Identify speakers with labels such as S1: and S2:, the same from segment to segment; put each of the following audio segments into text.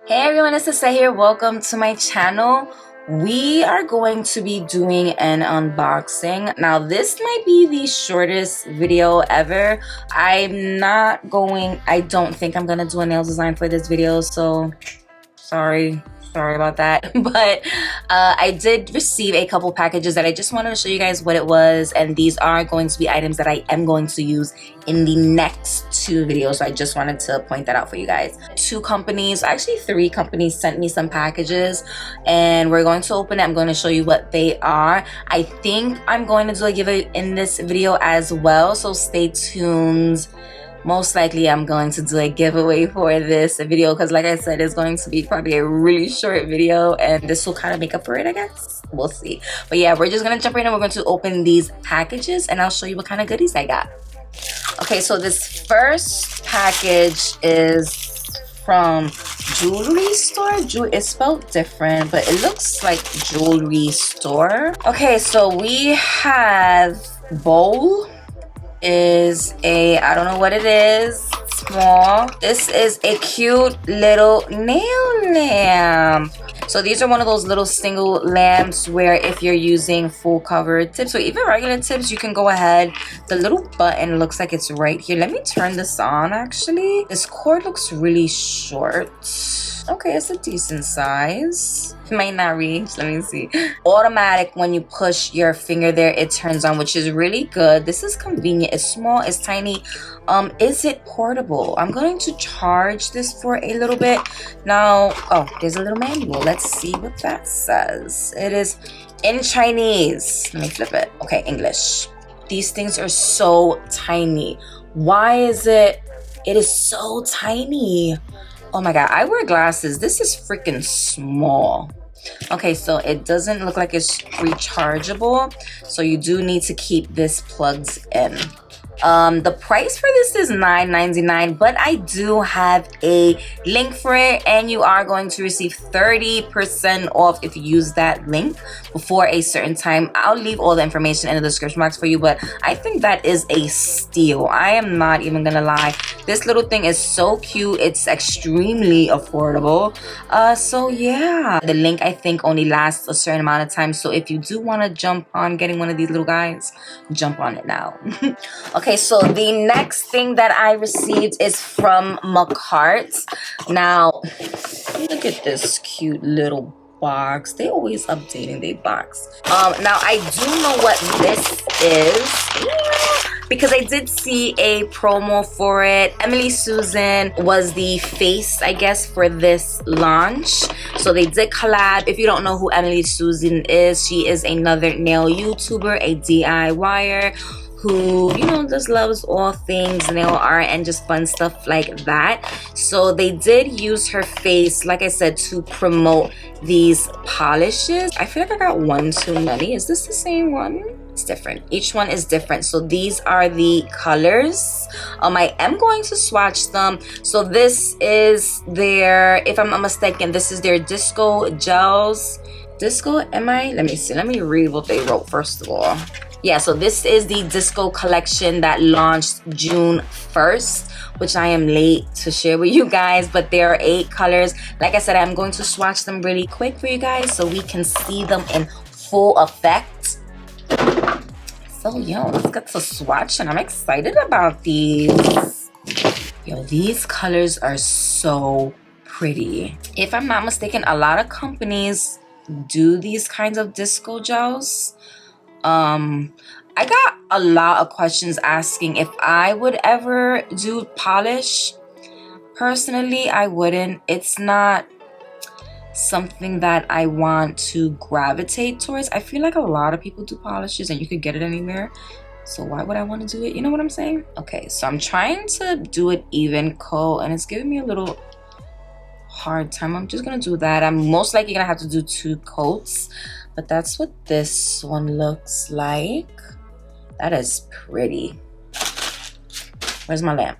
S1: Hey everyone, it's Lissette here. Welcome to my channel. We are going to be doing an unboxing. Now this might be the shortest video ever. I don't think I'm gonna do a nail design for this video, so sorry about that. But I did receive a couple packages that I just wanted to show you guys what it was, and these are going to be items that I am going to use in the next two videos. So I just wanted to point that out for you guys. Actually 3 companies sent me some packages, and we're going to open it. I'm going to show you what they are. I think I'm going to do a giveaway in this video as well, so stay tuned. Most likely I'm going to do a giveaway for this video because, like I said, it's going to be probably a really short video, and this will kind of make up for it, I guess. We'll see. But yeah, we're just gonna jump right in. We're going to open these packages and I'll show you what kind of goodies I got. Okay, so this first package is from Jiulory Store. It's spelled different, but it looks like Jiulory Store. Okay, so we have bowl. Is I don't know what it is, small. This is a cute little nail lamp. So these are one of those little single lamps where if you're using full cover tips or even regular tips, you can go ahead. The little button looks like it's right here. Let me turn this on. Actually, this cord looks really short. Okay, it's a decent size. It might not reach. Let me see. Automatic, when you push your finger there, it turns on, which is really good. This is convenient. It's small, it's tiny. Is it portable? I'm going to charge this for a little bit. Now, oh, there's a little manual. Let's see what that says. It is in Chinese. Let me flip it. Okay, English. These things are so tiny. Why is it? It is so tiny. Oh my god, I wear glasses. This is freaking small. Okay, so it doesn't look like it's rechargeable, so you do need to keep this plugged in. The price for this is $9.99, but I do have a link for it, and you are going to receive 30% off if you use that link before a certain time. I'll leave all the information in the description box for you, but I think that is a steal. I am not even gonna lie. This little thing is so cute. It's extremely affordable. So yeah, the link I think only lasts a certain amount of time, so if you do want to jump on getting one of these little guys, jump on it now. Okay, so the next thing that I received is from Makartt. Now, look at this cute little box. They always updating their box. Now I do know what this is because I did see a promo for it. Emily Susan was the face, I guess, for this launch. So they did collab. If you don't know who Emily Susan is, she is another nail YouTuber, a DIYer who, you know, just loves all things nail art and just fun stuff like that. So they did use her face, like I said, to promote these polishes. I feel like I got one too many. Is this the same one? It's different. Each one is different. So these are the colors. I am going to swatch them. So this is their, if I'm not mistaken, this is their disco gels. Let me see. Let me read what they wrote first of all. Yeah, so this is the disco collection that launched June 1st, which I am late to share with you guys, but there are 8 colors. Like I said, I'm going to swatch them really quick for you guys so we can see them in full effect. So yo, let's get to swatch, and I'm excited about these. Yo, these colors are so pretty. If I'm not mistaken, a lot of companies do these kinds of disco gels. I got a lot of questions asking if I would ever do polish. Personally, I wouldn't. It's not something that I want to gravitate towards. I feel like a lot of people do polishes and you could get it anywhere. So why would I want to do it? You know what I'm saying? Okay, so I'm trying to do it even coat and it's giving me a little hard time. I'm just gonna do that. I'm most likely gonna have to do 2 coats. But that's what this one looks like. That is pretty. Where's my lamp?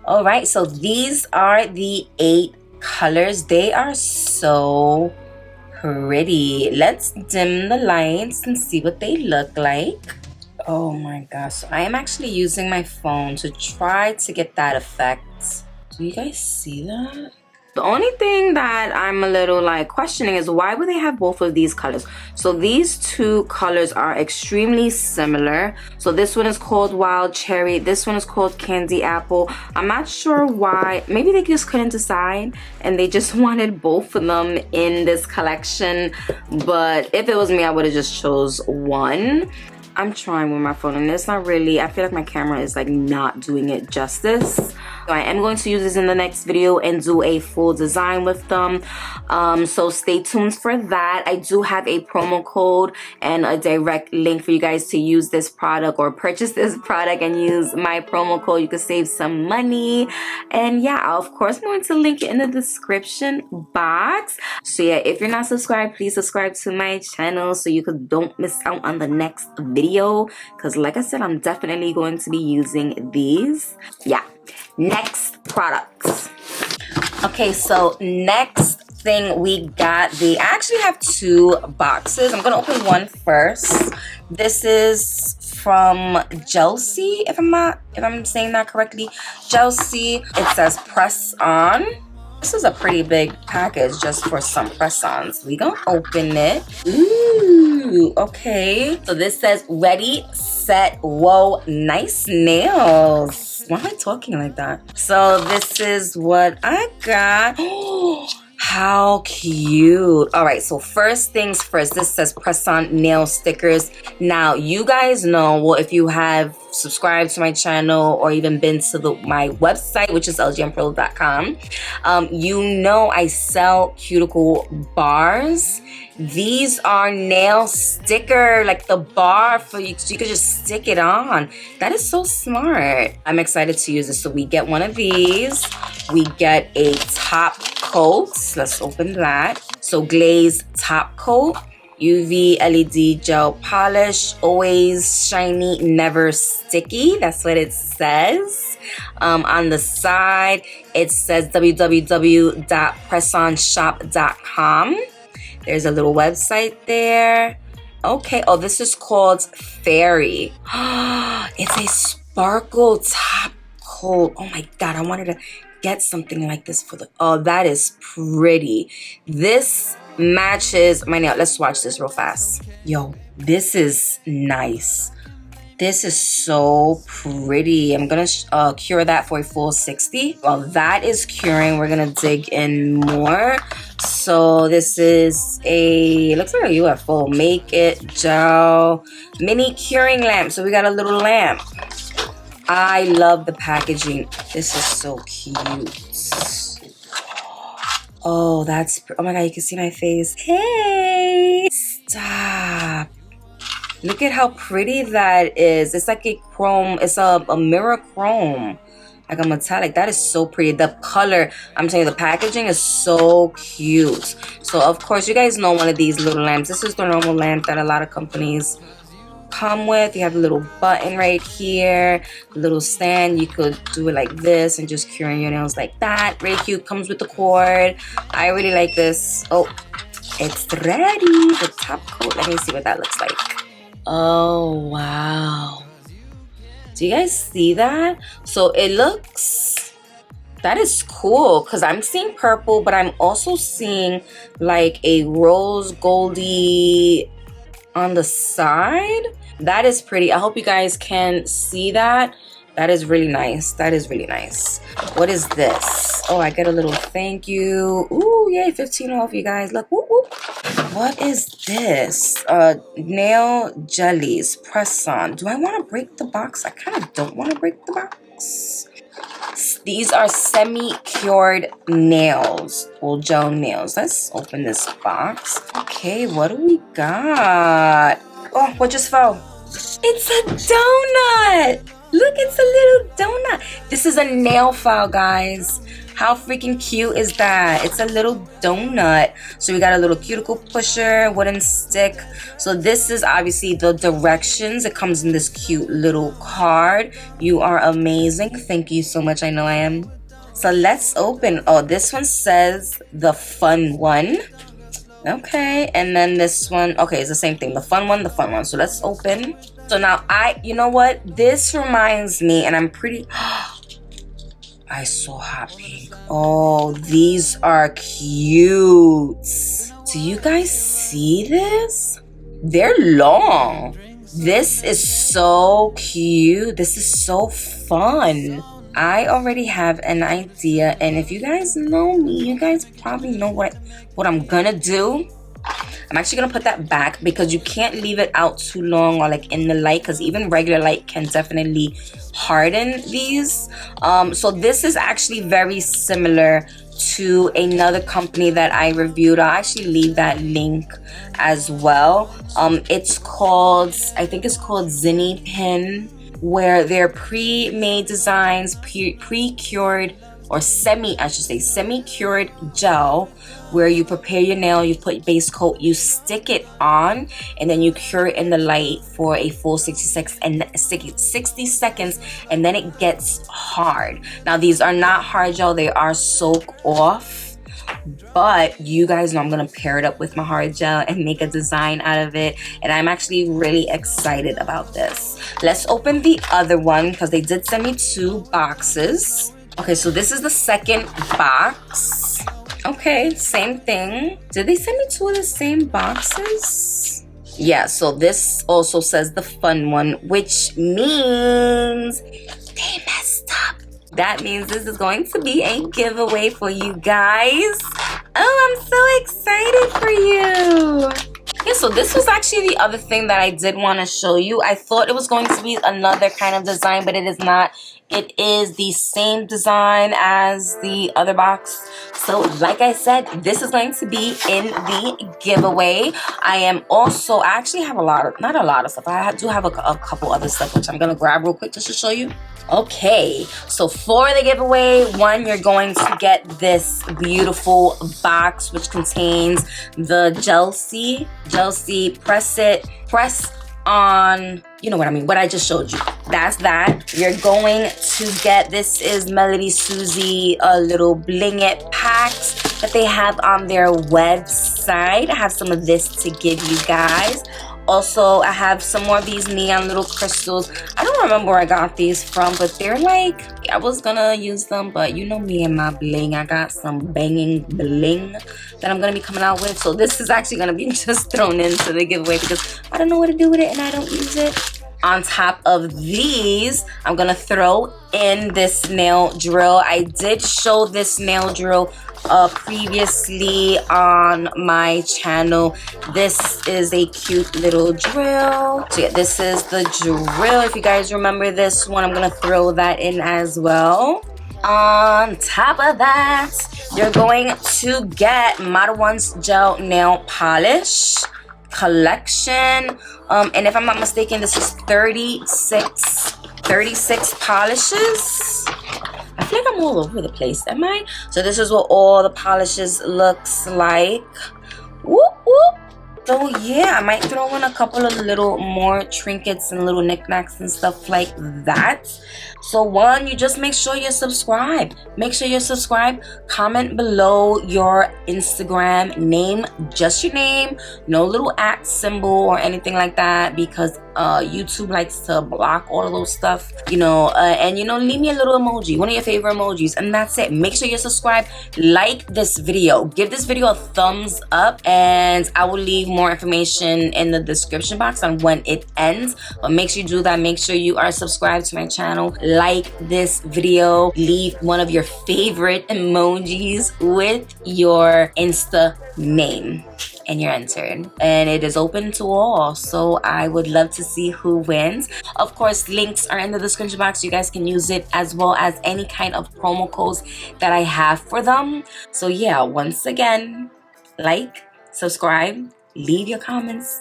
S1: All right, so these are the 8 colors. They are so pretty. Let's dim the lights and see what they look like. Oh my gosh, so I am actually using my phone to try to get that effect. Do you guys see that? The only thing that I'm a little like questioning is why would they have both of these colors? So these two colors are extremely similar. So this one is called Wild Cherry. This one is called Candy Apple. I'm not sure why. Maybe they just couldn't decide and they just wanted both of them in this collection. But if it was me, I would have just chose one. I'm trying with my phone and it's not really, I feel like my camera is like not doing it justice. So I am going to use this in the next video and do a full design with them. So stay tuned for that. I do have a promo code and a direct link for you guys to use this product or purchase this product and use my promo code. You can save some money. And yeah, of course, I'm going to link it in the description box. So yeah, if you're not subscribed, please subscribe to my channel so you don't miss out on the next video. Because like I said, I'm definitely going to be using these. Yeah. Next products. Okay, so next thing we got, I actually have two boxes. I'm gonna open one first. This is from Jelcie, if I'm saying that correctly. Jelcie. It says press on. This is a pretty big package just for some press-ons. We gonna open it. Ooh, okay. So this says ready, set, whoa, nice nails. Why am I talking like that? So this is what I got. How cute. All right, so first things first, this says Presson nail stickers. Now, you guys know, well, if you have subscribed to my channel or even been to my website, which is LGNPro.com, you know I sell cuticle bars. These are nail sticker, like the bar for you, so you can just stick it on. That is so smart. I'm excited to use this. So we get one of these. We get a top coat. Let's open that. So glaze top coat. UV LED gel polish, always shiny, never sticky. That's what it says. On the side, it says www.pressonshop.com. There's a little website there. Okay, oh, this is called Fairy. It's a sparkle top coat. Oh my God, I wanted to get something like this for the, oh, that is pretty. This matches my nail. Let's watch this real fast. Yo, this is nice. This is so pretty. I'm gonna cure that for a full 60. While that is curing, we're gonna dig in more. So this is a, looks like a UFO. Make It Gel mini curing lamp. So we got a little lamp. I love the packaging. This is so cute. Oh, that's, oh my God, you can see my face. Hey, stop. Look at how pretty that is. It's like a chrome, it's a mirror chrome, like a metallic. That is so pretty. The color, I'm telling you, the packaging is so cute. So of course, you guys know one of these little lamps. This is the normal lamp that a lot of companies come with. You have a little button right here, a little stand. You could do it like this and just curing your nails like that. Really cute. Comes with the cord. I really like this. Oh, it's ready. The top coat. Let me see what that looks like. Oh, wow. Do you guys see that? So it looks, that is cool because I'm seeing purple, but I'm also seeing like a rose goldy on the side. That is pretty. I hope you guys can see that. That is really nice. That is really nice. What is this? Oh, I get a little thank you. Ooh, yay, 15 off, you guys. Look, whoop, whoop. What is this? Nail jellies, press on. Do I want to break the box? I kind of don't want to break the box. These are semi-cured nails, or gel nails. Let's open this box. Okay, what do we got? Oh, what just fell? It's a donut. Look, it's a little donut. This is a nail file, guys. How freaking cute is that? It's a little donut. So we got a little cuticle pusher, wooden stick. So this is obviously the directions. It comes in this cute little card. You are amazing. Thank you so much. I know I am. So let's open. Oh, this one says the fun one. Okay, and then this one. Okay, it's the same thing. The fun one, the fun one. So let's open. So now you know what? This reminds me, and I'm pretty... I saw hot pink. Oh, these are cute. Do you guys see this? They're long. This is so cute. This is so fun. I already have an idea, and if you guys know me, you guys probably know what I'm gonna do. I'm actually gonna put that back because you can't leave it out too long or like in the light, because even regular light can definitely harden these. So this is actually very similar to another company that I reviewed. I'll actually leave that link as well. It's called, I think it's called Zinni Pin, where they're pre-made designs, pre-cured or semi-cured gel, where you prepare your nail, you put base coat, you stick it on, and then you cure it in the light for a full 60 seconds, and then it gets hard. Now these are not hard gel, they are soak off, but you guys know I'm gonna pair it up with my hard gel and make a design out of it, and I'm actually really excited about this. Let's open the other one because they did send me 2 boxes. Okay, so this is the second box. Okay, same thing. Did they send me 2 of the same boxes? Yeah, so this also says the fun one, which means they messed up. That means this is going to be a giveaway for you guys. Oh, I'm so excited for you. Yeah, so this was actually the other thing that I did want to show you. I thought it was going to be another kind of design, but it is not. It is the same design as the other box. So like I said, this is going to be in the giveaway. I actually have not a lot of stuff. I do have a couple other stuff, which I'm going to grab real quick just to show you. Okay, so for the giveaway, one, you're going to get this beautiful box, which contains the Jelcie press on, you know what I mean, what I just showed you. That's that. You're going to get, this is Melody Susie little bling it packs that they have on their website. I have some of this to give you guys. Also, I have some more of these neon little crystals. I don't remember where I got these from, but they're like, I was gonna use them, but you know me and my bling. I got some banging bling that I'm gonna be coming out with. So this is actually gonna be just thrown into the giveaway because I don't know what to do with it and I don't use it. On top of these, I'm gonna throw in this nail drill. I did show this nail drill previously on my channel. This is a cute little drill. So yeah, this is the drill. If you guys remember this one, I'm gonna throw that in as well. On top of that, you're going to get Model 1's gel nail polish collection, and if I'm not mistaken, this is 36 polishes. I feel like I'm all over the place, am I? So this is what all the polishes looks like. Whoop whoop. So yeah, I might throw in a couple of little more trinkets and little knickknacks and stuff like that. So one, you just make sure you're subscribed. Make sure you're subscribed. Comment below your Instagram name, just your name, no little @ symbol or anything like that, because YouTube likes to block all of those stuff, you know. And you know, leave me a little emoji, one of your favorite emojis, and that's it. Make sure you're subscribed. Like this video, give this video a thumbs up, and I will leave more information in the description box on when it ends. But make sure you do that. Make sure you are subscribed to my channel. Like this video, leave one of your favorite emojis with your Insta name, and you're entered. And it is open to all, so I would love to see who wins. Of course, links are in the description box. You guys can use it, as well as any kind of promo codes that I have for them. So yeah, once again, like, subscribe, leave your comments.